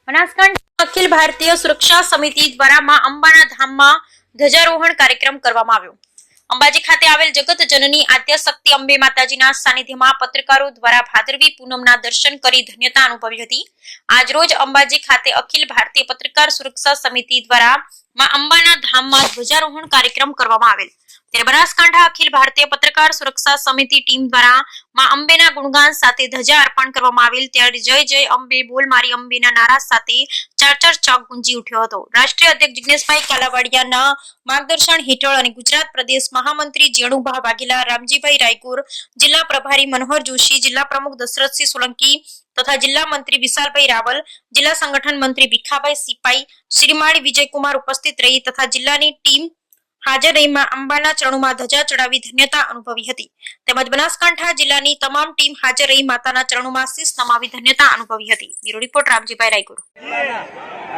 બનાસકાંઠા અખિલ ભારતીય સુરક્ષા સમિતિ દ્વારા માં અંબાના ધામમાં ધ્વજારોહણ કાર્યક્રમ કરવામાં આવ્યો। અંબાજી ખાતે આવેલ જગત જનની આદ્ય શક્તિ અંબે માતાજીના સાનિધ્યમાં પત્રકારો દ્વારા ભાદરવી પૂનમના દર્શન કરી ધન્યતા અનુભવી હતી। આજ રોજ અંબાજી ખાતે અખિલ ભારતીય પત્રકાર સુરક્ષા સમિતિ દ્વારા માં અંબાના ધામમાં ધ્વજારોહણ કાર્યક્રમ કરવામાં આવેલ। ત્યારે બનાસકાંઠા અખિલ ભારતીય પત્રકાર સુરક્ષા સમિતિ ટીમ દ્વારા માં અંબેના ગુણગાન સાથે ધજા અર્પણ કરવામાં આવેલ। ત્યારે જય જય અંબે બોલ મારી અંબેના નારા સાથે ચાર ચોક ગુંજી ઉઠ્યો હતો। રાષ્ટ્રીય અધ્યક્ષ જિગ્નેશભાઈ કાલાવાડિયાના માર્ગદર્શન હેઠળ અને ગુજરાત પ્રદેશ મહામંત્રી જેણુભા વાઘેલા, રામજીભાઈ રાયગુર, જિલ્લા પ્રભારી મનોહર જોશી, જિલ્લા પ્રમુખ દશરથસિંહ સોલંકી તથા જિલ્લા મંત્રી વિશાલભાઈ રાવલ, જિલ્લા સંગઠન મંત્રી ભીખાભાઈ સિપાઈ, શ્રીમાળી વિજયકુમાર ઉપસ્થિત રહી તથા જિલ્લાની ટીમ હાજર રહી માં અંબાના ચરણોમાં ધજા ચડાવી ધન્યતા અનુભવી હતી। તેમજ બનાસકાંઠા જિલ્લાની તમામ ટીમ હાજર રહી માતાના ચરણોમાં શીશ નમાવી ધન્યતા અનુભવી હતી। Bureau report Ramjibhai Raygur.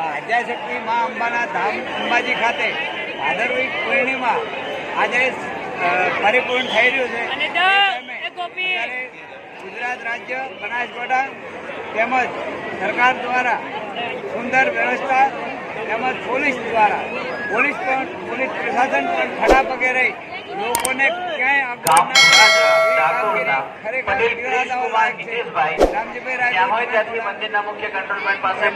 આદ્યશક્તિ માં અંબાના ધામ અંબાજી ખાતે ભાદરવી પૂર્ણિમા આજે પરિપૂર્ણ થઈ રહ્યું છે। ગુજરાત રાજ્ય બનાસકાંઠા તેમજ સરકાર દ્વારા સુંદર વ્યવસ્થા તેમજ પોલીસ દ્વારા પોલીસ પ્રશાસન પણ ખડા પગે રહી લોકોને ક્યાંય ખરેખર રામજીભાઈ રાયગુર